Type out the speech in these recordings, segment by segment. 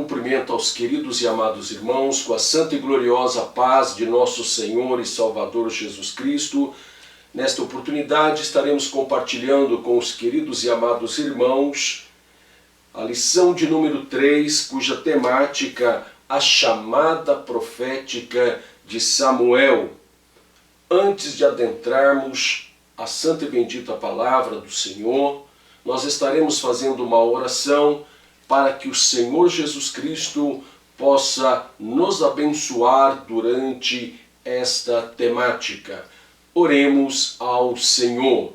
cumprimento aos queridos e amados irmãos com a santa e gloriosa paz de nosso Senhor e Salvador Jesus Cristo. Nesta oportunidade estaremos compartilhando com os queridos e amados irmãos a lição de número 3, cuja temática, a chamada profética de Samuel. Antes de adentrarmos a santa e bendita palavra do Senhor, nós estaremos fazendo uma oração para que o Senhor Jesus Cristo possa nos abençoar durante esta temática. Oremos ao Senhor.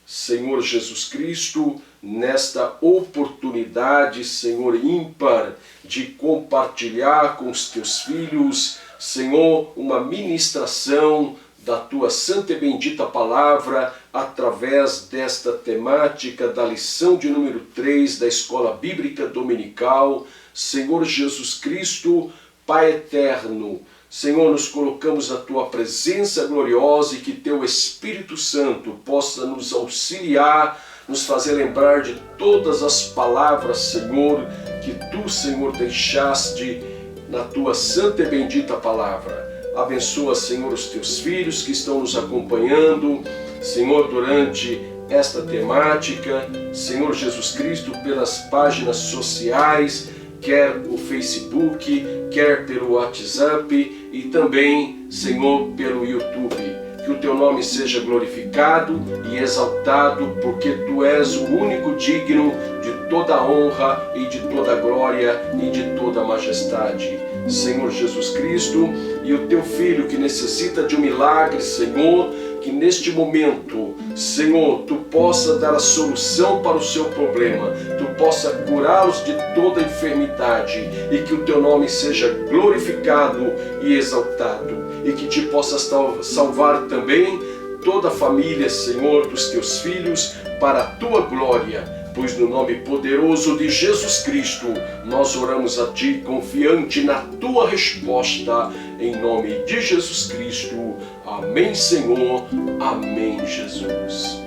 Senhor Jesus Cristo, nesta oportunidade, Senhor ímpar, de compartilhar com os teus filhos, Senhor, uma ministração da tua santa e bendita palavra, através desta temática da lição de número 3 da Escola Bíblica Dominical. Senhor Jesus Cristo, Pai eterno, Senhor, nos colocamos na tua presença gloriosa e que teu Espírito Santo possa nos auxiliar, nos fazer lembrar de todas as palavras, Senhor, que tu, Senhor, deixaste na tua santa e bendita palavra. Abençoa, Senhor, os teus filhos que estão nos acompanhando, Senhor, durante esta temática, Senhor Jesus Cristo, pelas páginas sociais, quer o Facebook, quer pelo WhatsApp e também, Senhor, pelo YouTube. Que o teu nome seja glorificado e exaltado, porque tu és o único digno de toda honra e de toda glória e de toda majestade. Senhor Jesus Cristo, e o teu filho que necessita de um milagre, Senhor, que neste momento, Senhor, tu possa dar a solução para o seu problema, tu possa curá-los de toda enfermidade e que o teu nome seja glorificado e exaltado e que te possa salvar também toda a família, Senhor, dos teus filhos para a tua glória. Pois no nome poderoso de Jesus Cristo, nós oramos a Ti, confiante na Tua resposta, em nome de Jesus Cristo. Amém, Senhor. Amém, Jesus.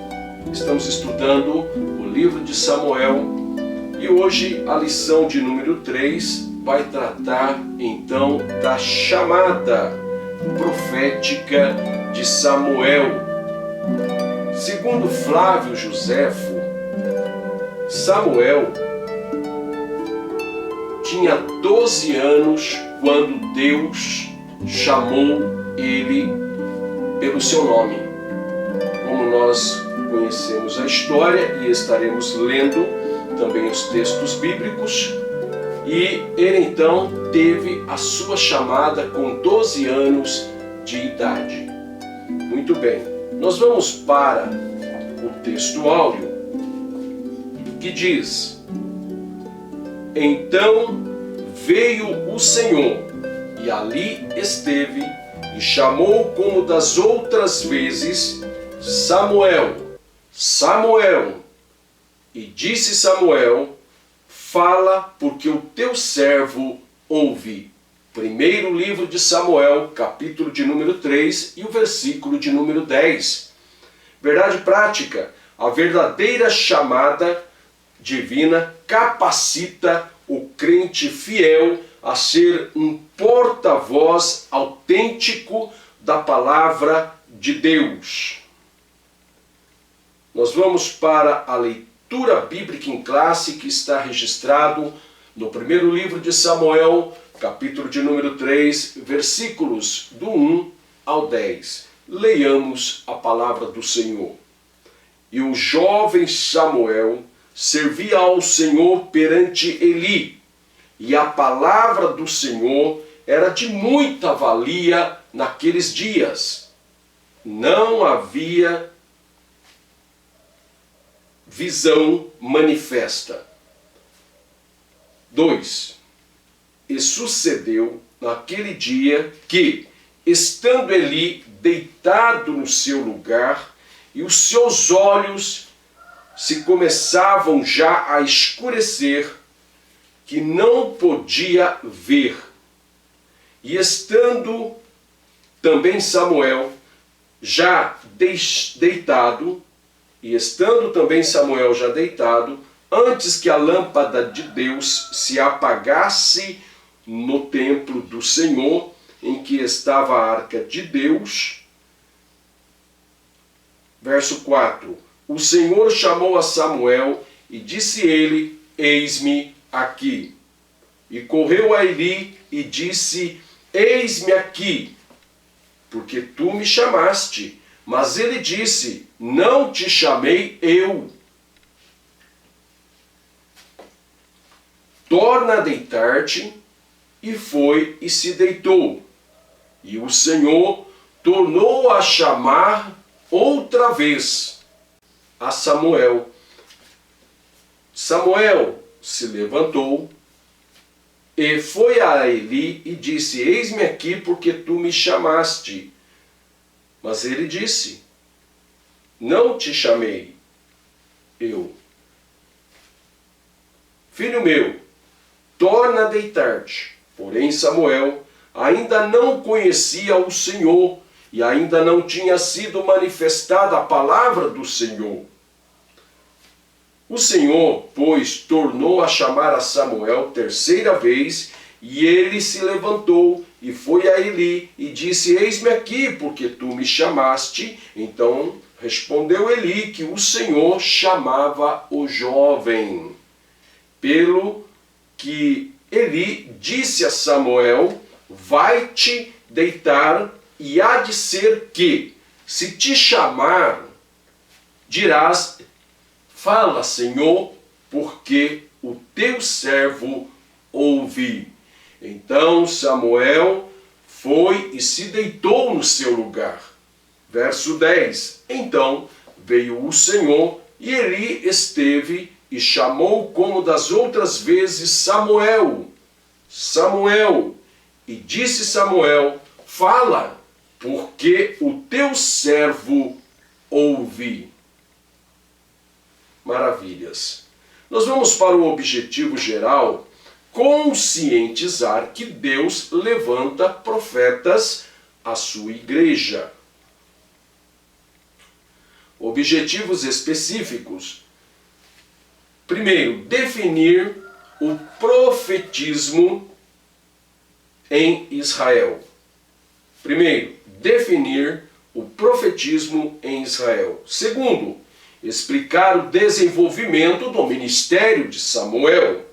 Estamos estudando o livro de Samuel e hoje a lição de número 3 vai tratar, então, da chamada profética de Samuel. Segundo Flávio Joséfo, Samuel tinha 12 anos quando Deus chamou ele pelo seu nome. Como nós conhecemos a história e estaremos lendo também os textos bíblicos, e ele então teve a sua chamada com 12 anos de idade. Muito bem, nós vamos para o texto áureo, que diz: Então veio o Senhor, e ali esteve, e chamou como das outras vezes, Samuel, Samuel. E disse Samuel: Fala, porque o teu servo ouve. Primeiro livro de Samuel, capítulo de número 3 e o versículo de número 10. Verdade prática: a verdadeira chamada divina capacita o crente fiel a ser um porta-voz autêntico da palavra de Deus. Nós vamos para a leitura bíblica em classe que está registrado no primeiro livro de Samuel, capítulo de número 3, versículos do 1 ao 10. Leiamos a palavra do Senhor. E o jovem Samuel servia ao Senhor perante Eli, e a palavra do Senhor era de muita valia naqueles dias. Não havia visão manifesta. 2. E sucedeu naquele dia que, estando Eli deitado no seu lugar, e os seus olhos se começavam já a escurecer, que não podia ver. E estando também Samuel já deitado, antes que a lâmpada de Deus se apagasse no templo do Senhor, em que estava a arca de Deus. Verso 4. O Senhor chamou a Samuel e disse ele: eis-me aqui. E correu a Eli e disse: eis-me aqui, porque tu me chamaste. Mas ele disse: não te chamei eu. Torna a deitar-te. E foi e se deitou. E o Senhor tornou a chamar outra vez a Samuel. Samuel se levantou e foi a Eli e disse: eis-me aqui, porque tu me chamaste. Mas ele disse: não te chamei eu. Filho meu, torna a deitar-te. Porém Samuel ainda não conhecia o Senhor, e ainda não tinha sido manifestada a palavra do Senhor. O Senhor, pois, tornou a chamar a Samuel terceira vez, e ele se levantou e foi a Eli e disse: eis-me aqui, porque tu me chamaste. Então respondeu Eli que o Senhor chamava o jovem. Pelo que Eli disse a Samuel: vai-te deitar, e há de ser que, se te chamar, dirás: fala, Senhor, porque o teu servo ouve. Então Samuel foi e se deitou no seu lugar. Verso 10. Então veio o Senhor, e Eli esteve e chamou como das outras vezes: Samuel, Samuel. E disse Samuel: fala, porque o teu servo ouve. Maravilhas. Nós vamos para o objetivo geral: conscientizar que Deus levanta profetas à sua igreja. Objetivos específicos. Primeiro, definir o profetismo em Israel. Primeiro, definir o profetismo em Israel. Segundo, explicar o desenvolvimento do ministério de Samuel.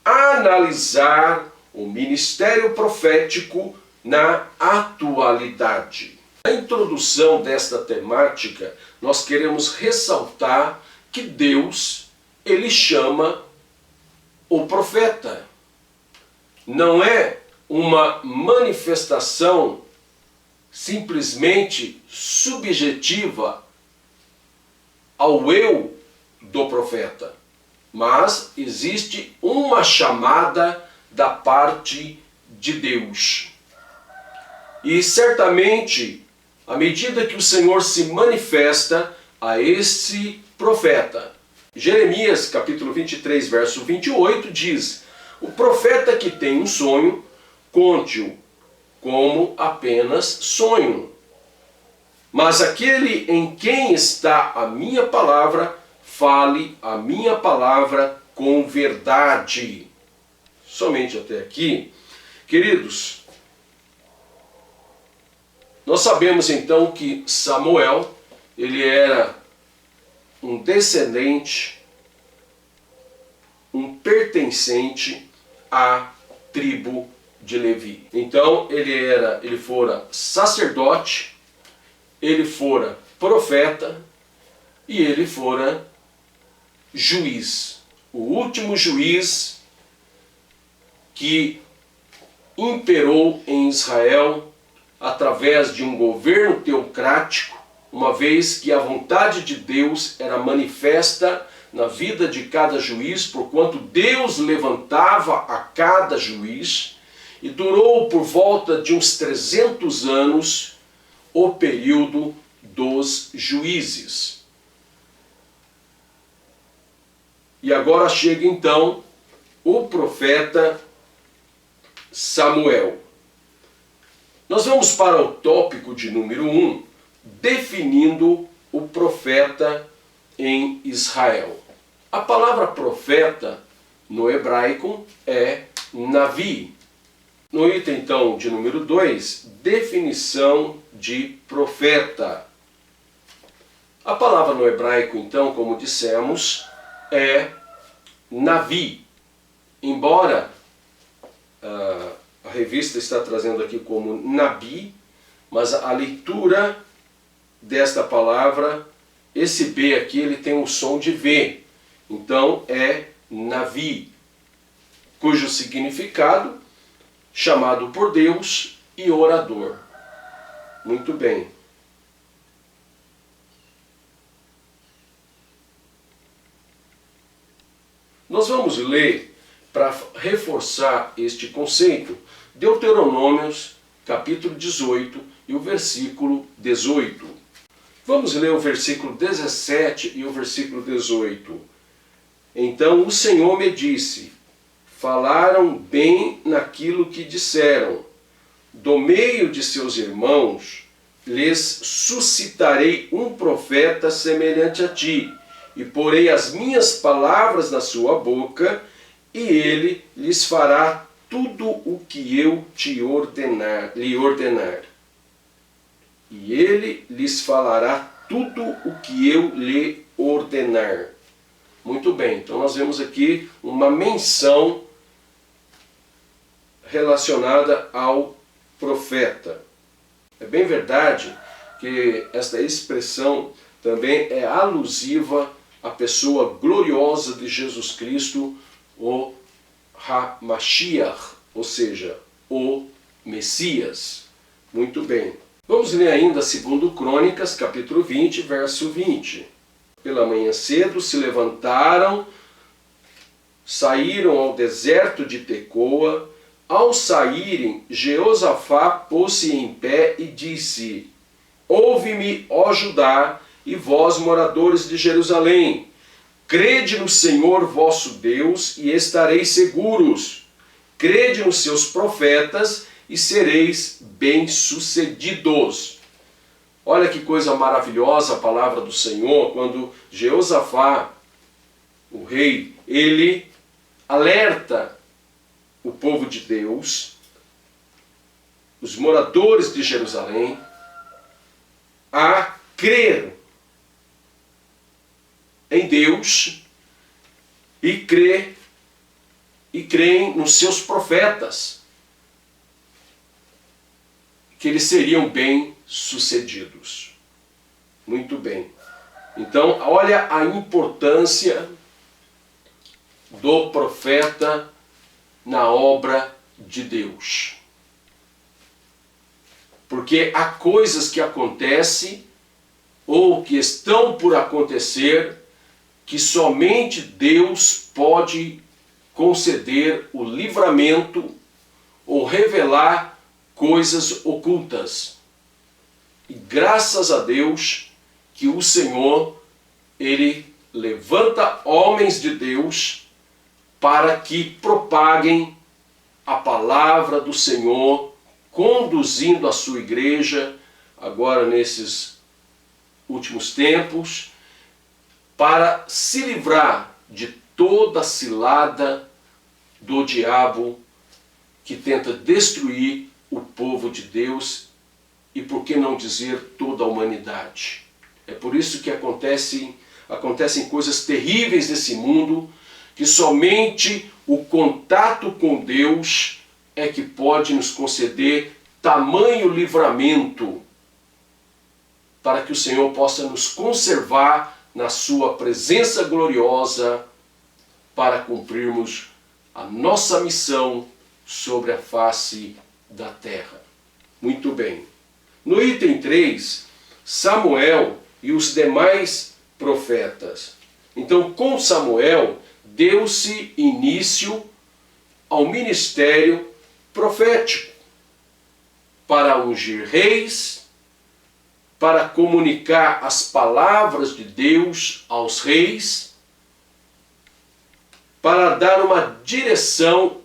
Analisar o ministério profético na atualidade. Na introdução desta temática, nós queremos ressaltar que Deus, Ele chama o profeta. Não é uma manifestação simplesmente subjetiva ao eu do profeta, mas existe uma chamada da parte de Deus. E certamente, à medida que o Senhor se manifesta a esse profeta, Jeremias capítulo 23, verso 28 diz: o profeta que tem um sonho, conte-o como apenas sonho. Mas aquele em quem está a minha palavra, fale a minha palavra com verdade. Somente até aqui. Queridos, nós sabemos então que Samuel, ele era um descendente, um pertencente à tribo de Levi. Então ele fora sacerdote, ele fora profeta e ele fora juiz. O último juiz que imperou em Israel através de um governo teocrático, uma vez que a vontade de Deus era manifesta na vida de cada juiz, porquanto Deus levantava a cada juiz, e durou por volta de uns 300 anos o período dos juízes. E agora chega então o profeta Samuel. Nós vamos para o tópico de número 1, definindo o profeta em Israel. A palavra profeta no hebraico é Navi. No item, então, de número 2, definição de profeta. A palavra no hebraico, então, como dissemos, é Navi. Embora a revista está trazendo aqui como Nabi, mas a leitura desta palavra, esse B aqui, ele tem um som de V. Então é Navi, cujo significado, chamado por Deus e orador. Muito bem. Nós vamos ler, para reforçar este conceito, Deuteronômios, capítulo 18 e o versículo 18. Vamos ler o versículo 17 e o versículo 18. Então o Senhor me disse: falaram bem naquilo que disseram. Do meio de seus irmãos lhes suscitarei um profeta semelhante a ti, e porei as minhas palavras na sua boca, e ele lhes fará tudo o que eu lhe ordenar. E ele lhes falará tudo o que eu lhe ordenar. Muito bem, então nós vemos aqui uma menção relacionada ao profeta. É bem verdade que esta expressão também é alusiva à pessoa gloriosa de Jesus Cristo, o HaMashiach, ou seja, o Messias. Muito bem. Vamos ler ainda 2 Crônicas, capítulo 20, verso 20. Pela manhã cedo se levantaram, saíram ao deserto de Tecoa. Ao saírem, Jeosafá pôs-se em pé e disse: ouve-me, ó Judá, e vós, moradores de Jerusalém. Crede no Senhor vosso Deus e estareis seguros. Crede nos seus profetas e sereis bem-sucedidos. Olha que coisa maravilhosa a palavra do Senhor, quando Jeosafá, o rei, ele alerta o povo de Deus, os moradores de Jerusalém, a crer em Deus e creem nos seus profetas, que eles seriam bem-sucedidos. Muito bem. Então, olha a importância do profeta na obra de Deus. Porque há coisas que acontecem ou que estão por acontecer que somente Deus pode conceder o livramento ou revelar coisas ocultas. E graças a Deus que o Senhor, ele levanta homens de Deus para que propaguem a palavra do Senhor, conduzindo a sua igreja, agora nesses últimos tempos, para se livrar de toda a cilada do diabo que tenta destruir o povo de Deus e, por que não dizer, toda a humanidade. É por isso que acontecem coisas terríveis nesse mundo, que somente o contato com Deus é que pode nos conceder tamanho livramento para que o Senhor possa nos conservar na sua presença gloriosa para cumprirmos a nossa missão sobre a face da terra. Muito bem. No item 3, Samuel e os demais profetas. Então, com Samuel, deu-se início ao ministério profético para ungir reis, para comunicar as palavras de Deus aos reis, para dar uma direção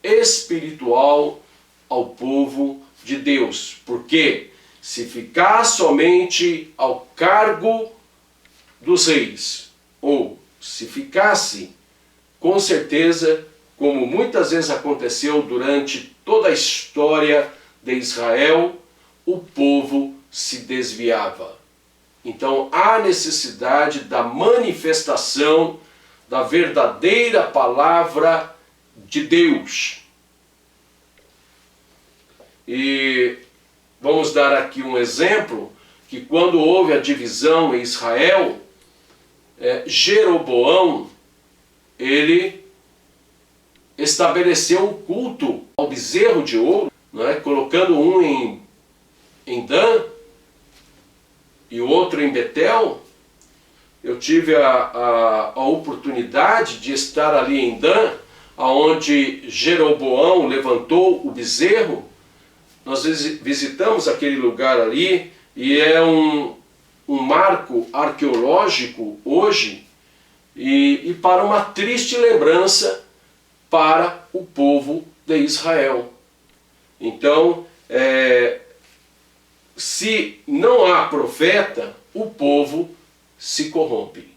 espiritual ao povo de Deus. Porque se ficar somente ao cargo dos reis, ou Se ficasse, com certeza, como muitas vezes aconteceu durante toda a história de Israel, o povo se desviava. Então há necessidade da manifestação da verdadeira palavra de Deus. E vamos dar aqui um exemplo, que quando houve a divisão em Israel, Jeroboão, ele estabeleceu um culto ao bezerro de ouro, não é? Colocando um em Dan e o outro em Betel. Eu tive a oportunidade de estar ali em Dan, onde Jeroboão levantou o bezerro. Nós visitamos aquele lugar ali e é um marco arqueológico hoje e para uma triste lembrança para o povo de Israel. Então, se não há profeta, o povo se corrompe.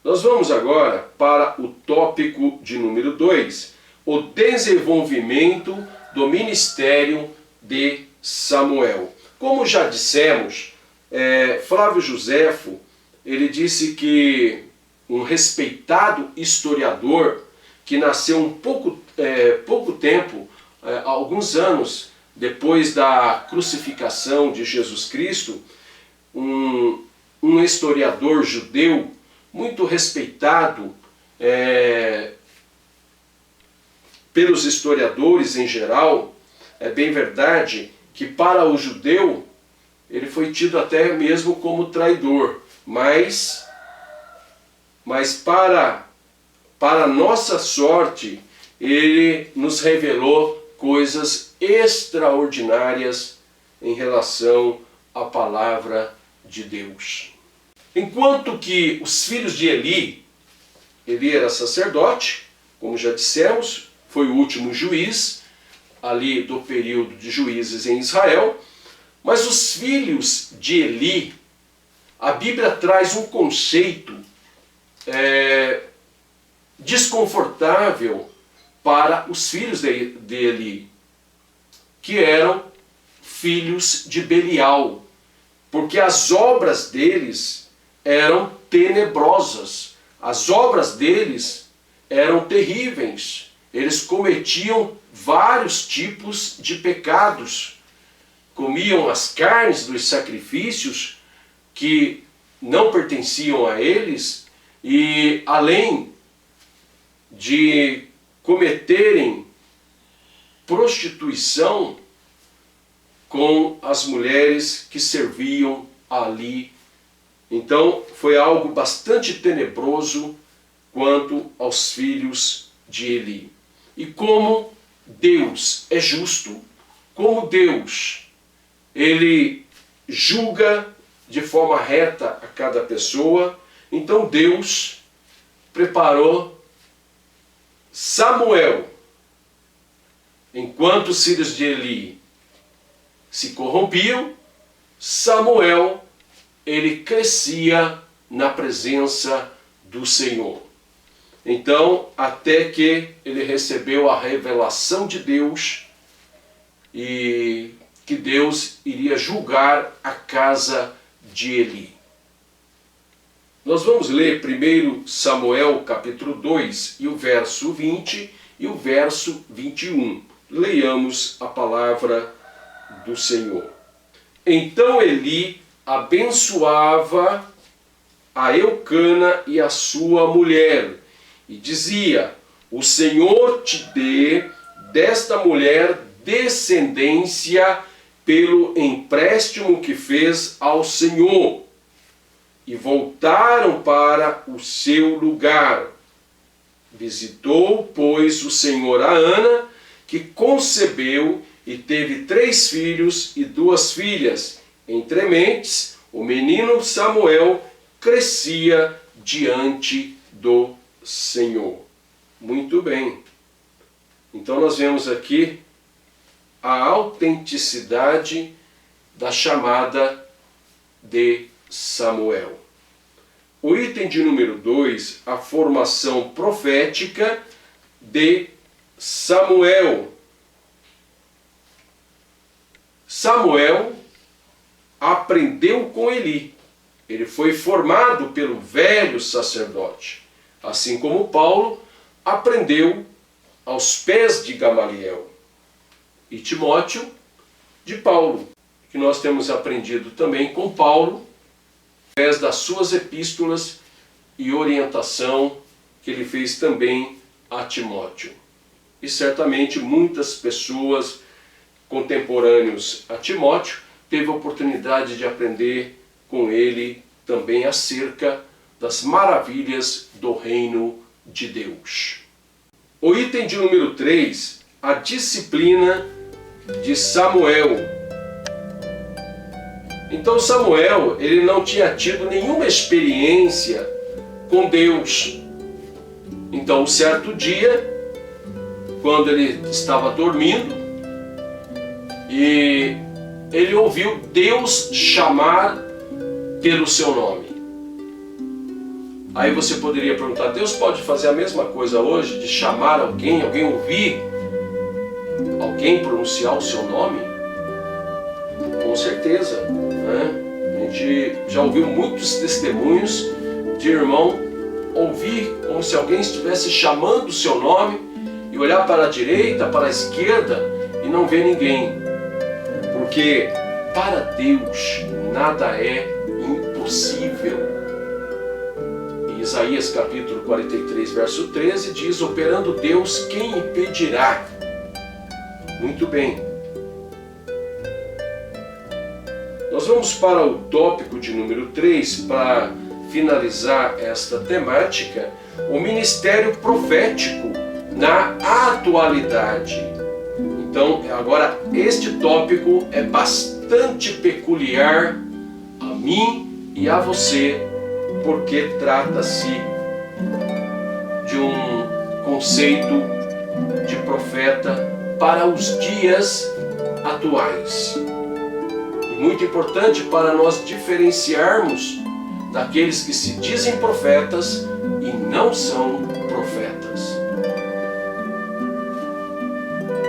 Nós vamos agora para o tópico de número 2, o desenvolvimento do ministério de Samuel. Como já dissemos, Flávio Joséfo, ele disse que um respeitado historiador que nasceu pouco tempo, alguns anos depois da crucificação de Jesus Cristo, um historiador judeu muito respeitado pelos historiadores em geral. É bem verdade que para o judeu ele foi tido até mesmo como traidor, mas para nossa sorte, ele nos revelou coisas extraordinárias em relação à palavra de Deus. Enquanto que os filhos de Eli era sacerdote, como já dissemos, foi o último juiz ali do período de juízes em Israel, mas os filhos de Eli, a Bíblia traz um conceito desconfortável para os filhos de Eli, que eram filhos de Belial, porque as obras deles eram tenebrosas, as obras deles eram terríveis, eles cometiam vários tipos de pecados, comiam as carnes dos sacrifícios que não pertenciam a eles, e além de cometerem prostituição com as mulheres que serviam ali. Então foi algo bastante tenebroso quanto aos filhos de Eli. E como Deus é justo, como Deus ele julga de forma reta a cada pessoa, então Deus preparou Samuel. Enquanto os filhos de Eli se corrompiam, Samuel ele crescia na presença do Senhor. Então, até que ele recebeu a revelação de Deus e que Deus iria julgar a casa de Eli. Nós vamos ler primeiro Samuel capítulo 2 e o verso 20 e o verso 21. Leiamos a palavra do Senhor. Então Eli abençoava a Eucana e a sua mulher, e dizia: o Senhor te dê desta mulher descendência pelo empréstimo que fez ao Senhor. E voltaram para o seu lugar. Visitou, pois, o Senhor a Ana, que concebeu e teve 3 filhos e 2 filhas. Entrementes, o menino Samuel crescia diante do Senhor. Muito bem. Então nós vemos aqui a autenticidade da chamada de Samuel. o item de número 2, a formação profética de Samuel. Samuel aprendeu com Eli. Ele foi formado pelo velho sacerdote, assim como Paulo aprendeu aos pés de Gamaliel. E Timóteo, de Paulo, que nós temos aprendido também com Paulo, através das suas epístolas e orientação que ele fez também a Timóteo. E certamente muitas pessoas contemporâneos a Timóteo teve a oportunidade de aprender com ele também acerca das maravilhas do reino de Deus. O item de número 3, a disciplina de Samuel. Então Samuel, ele não tinha tido nenhuma experiência com Deus. Então, um certo dia, quando ele estava dormindo, e ele ouviu Deus chamar pelo seu nome. Aí você poderia perguntar, Deus pode fazer a mesma coisa hoje, de chamar alguém ouvir alguém pronunciar o seu nome? Com certeza, né? A gente já ouviu muitos testemunhos de irmão ouvir como se alguém estivesse chamando o seu nome e olhar para a direita, para a esquerda e não ver ninguém. Porque para Deus nada é impossível. E Isaías capítulo 43, verso 13 diz, operando Deus, quem impedirá? Muito bem. Nós vamos para o tópico de número 3, para finalizar esta temática, o ministério profético na atualidade. Então, agora, este tópico é bastante peculiar a mim e a você, porque trata-se de um conceito de profeta para os dias atuais. E muito importante para nós diferenciarmos daqueles que se dizem profetas e não são profetas.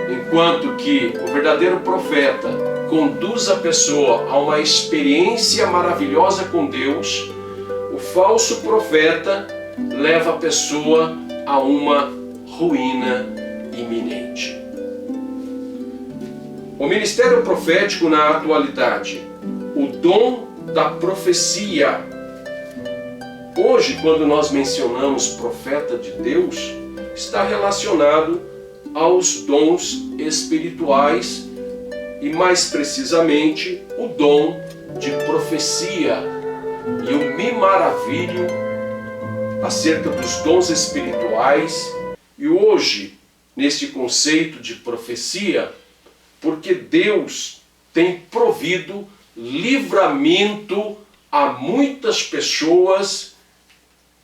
Enquanto que o verdadeiro profeta conduz a pessoa a uma experiência maravilhosa com Deus, o falso profeta leva a pessoa a uma ruína iminente. O ministério profético na atualidade, o dom da profecia. Hoje, quando nós mencionamos profeta de Deus, está relacionado aos dons espirituais e, mais precisamente, o dom de profecia. E eu me maravilho acerca dos dons espirituais e hoje, neste conceito de profecia, porque Deus tem provido livramento a muitas pessoas,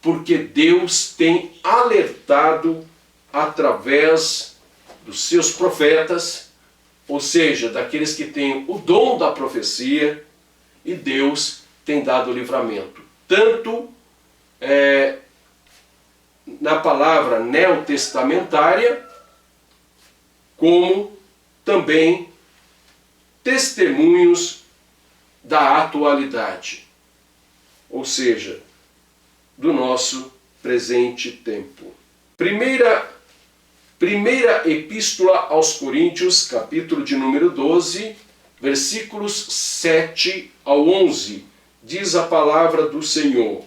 porque Deus tem alertado através dos seus profetas, ou seja, daqueles que têm o dom da profecia, e Deus tem dado livramento. Tanto na palavra neotestamentária, como também testemunhos da atualidade, ou seja, do nosso presente tempo. Primeira Epístola aos Coríntios, capítulo de número 12, versículos 7 ao 11, diz a palavra do Senhor.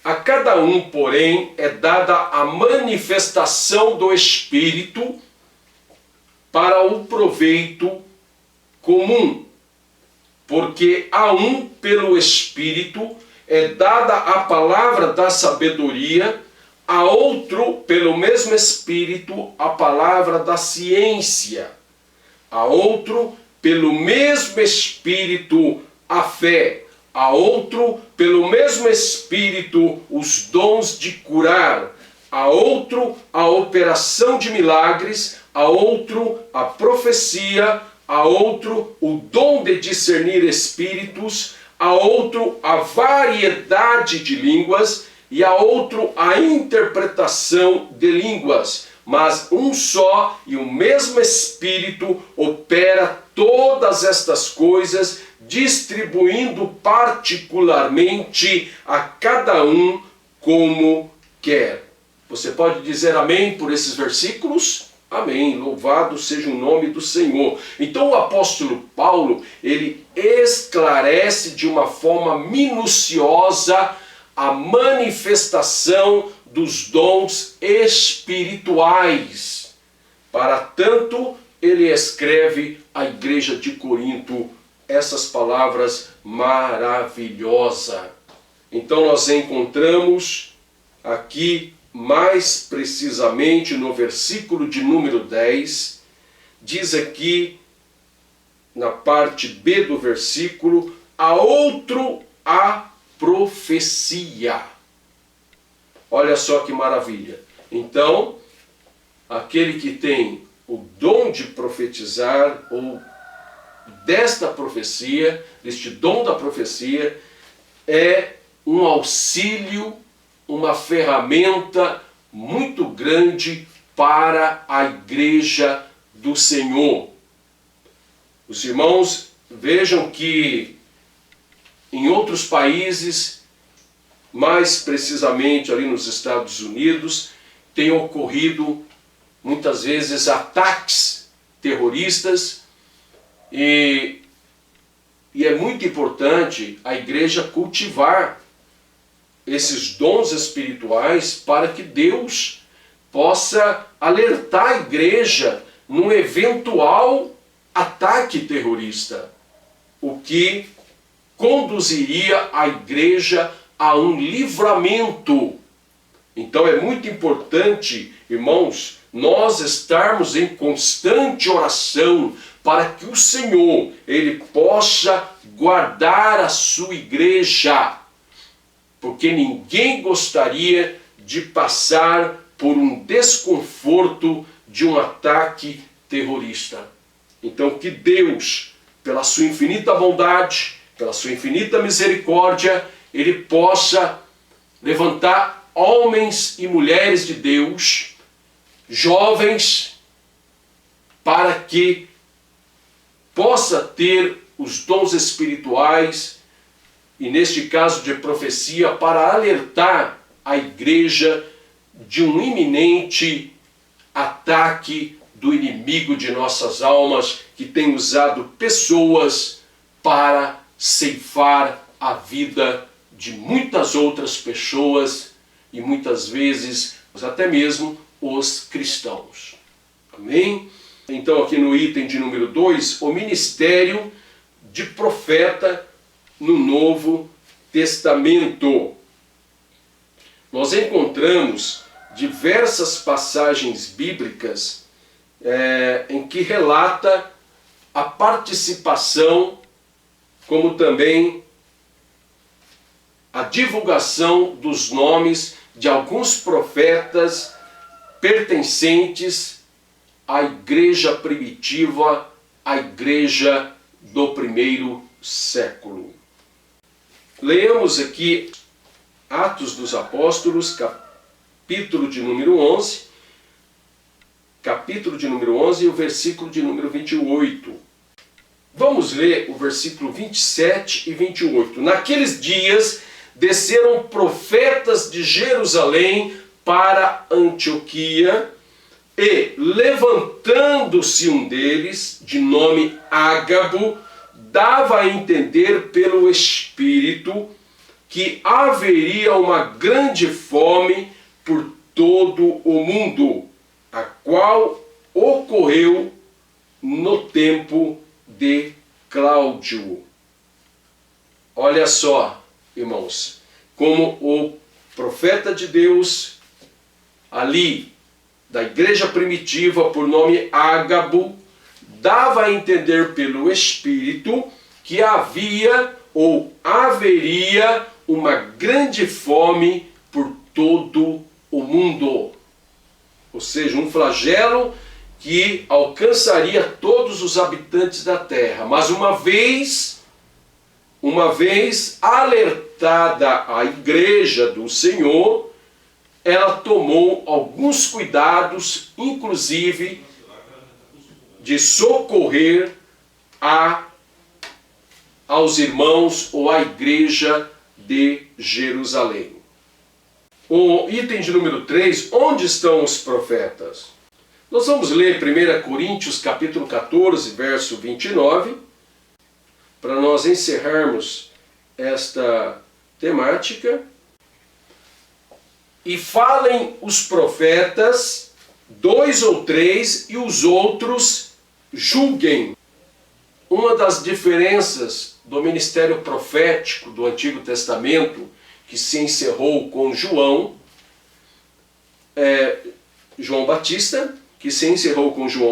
A cada um, porém, é dada a manifestação do Espírito para o proveito comum, porque a um pelo Espírito é dada a palavra da sabedoria, a outro pelo mesmo Espírito a palavra da ciência, a outro pelo mesmo Espírito a fé, a outro pelo mesmo Espírito os dons de curar, a outro a operação de milagres, a outro a profecia, a outro o dom de discernir espíritos, a outro a variedade de línguas, e a outro a interpretação de línguas. Mas um só e o mesmo Espírito opera todas estas coisas, distribuindo particularmente a cada um como quer. Você pode dizer amém por esses versículos? Amém. Louvado seja o nome do Senhor. Então o apóstolo Paulo, ele esclarece de uma forma minuciosa a manifestação dos dons espirituais. Para tanto, ele escreve à igreja de Corinto essas palavras maravilhosas. Então nós encontramos aqui, mais precisamente no versículo de número 10, diz aqui, na parte B do versículo, a outro a profecia. Olha só que maravilha. Então, aquele que tem o dom de profetizar, ou desta profecia, deste dom da profecia, é um auxílio, uma ferramenta muito grande para a igreja do Senhor. Os irmãos vejam que em outros países, mais precisamente ali nos Estados Unidos, tem ocorrido muitas vezes ataques terroristas, e é muito importante a igreja cultivar esses dons espirituais para que Deus possa alertar a igreja num eventual ataque terrorista, o que conduziria a igreja a um livramento. Então é muito importante, irmãos, nós estarmos em constante oração para que o Senhor, ele possa guardar a sua igreja, porque ninguém gostaria de passar por um desconforto de um ataque terrorista. Então que Deus, pela sua infinita bondade, pela sua infinita misericórdia, ele possa levantar homens e mulheres de Deus, jovens, para que possa ter os dons espirituais, e neste caso de profecia, para alertar a igreja de um iminente ataque do inimigo de nossas almas, que tem usado pessoas para ceifar a vida de muitas outras pessoas, e muitas vezes até mesmo os cristãos. Amém? Então aqui no item de número 2, o ministério de profeta no Novo Testamento. Nós encontramos diversas passagens bíblicas em que relata a participação, como também a divulgação dos nomes de alguns profetas pertencentes à igreja primitiva, à igreja do primeiro século. Leamos aqui Atos dos Apóstolos, capítulo de número 11, e o versículo de número 28. Vamos ler o versículo 27 e 28. Naqueles dias desceram profetas de Jerusalém para Antioquia, e, levantando-se um deles, de nome Ágabo, dava a entender pelo Espírito que haveria uma grande fome por todo o mundo, a qual ocorreu no tempo de Cláudio. Olha só, irmãos, como o profeta de Deus ali da igreja primitiva, por nome Ágabo, dava a entender pelo Espírito que havia ou haveria uma grande fome por todo o mundo. Ou seja, um flagelo que alcançaria todos os habitantes da terra. Mas uma vez uma vez alertada a igreja do Senhor, ela tomou alguns cuidados, inclusive de socorrer aos irmãos ou à igreja de Jerusalém. O item de número 3, onde estão os profetas? Nós vamos ler 1 Coríntios capítulo 14, verso 29, para nós encerrarmos esta temática. E falem os profetas, 2 ou 3, e os outros julguem. Uma das diferenças do ministério profético do Antigo Testamento, que se encerrou com João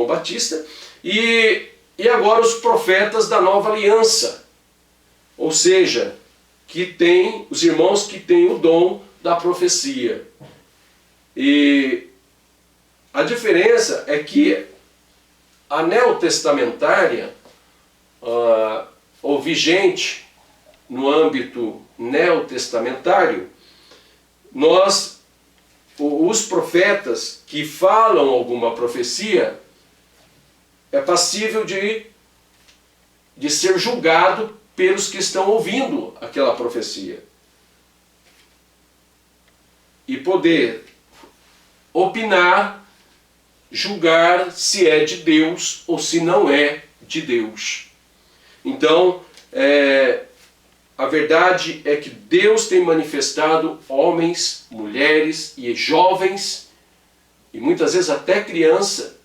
Batista, e agora os profetas da Nova Aliança, ou seja, que tem os irmãos que têm o dom da profecia. E a diferença é que a neotestamentária, ou vigente no âmbito neotestamentário, os profetas que falam alguma profecia é passível de ser julgado pelos que estão ouvindo aquela profecia e poder opinar, julgar se é de Deus ou se não é de Deus. Então, a verdade é que Deus tem manifestado homens, mulheres e jovens, e muitas vezes até criança,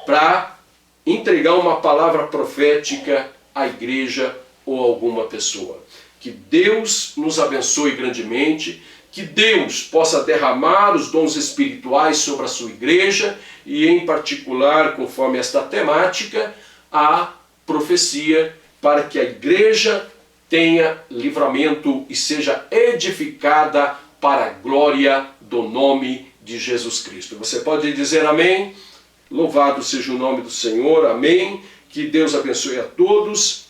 para entregar uma palavra profética à igreja ou a alguma pessoa. Que Deus nos abençoe grandemente, que Deus possa derramar os dons espirituais sobre a sua igreja e, em particular, conforme esta temática, a profecia, para que a igreja tenha livramento e seja edificada para a glória do nome de Jesus Cristo. Você pode dizer amém? Louvado seja o nome do Senhor, amém. Que Deus abençoe a todos.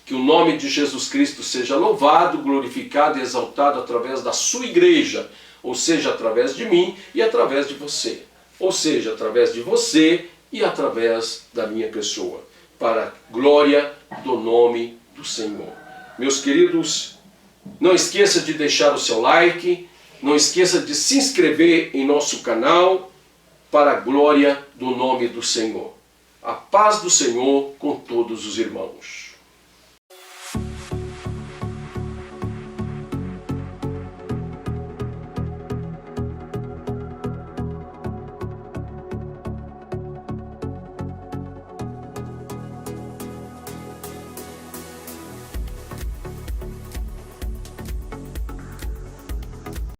Que o nome de Jesus Cristo seja louvado, glorificado e exaltado através da sua igreja, ou seja, através de mim e através de você. Ou seja, através de você e através da minha pessoa. Para a glória do nome do Senhor. Meus queridos, não esqueça de deixar o seu like, não esqueça de se inscrever em nosso canal, para a glória do nome do Senhor. A paz do Senhor com todos os irmãos.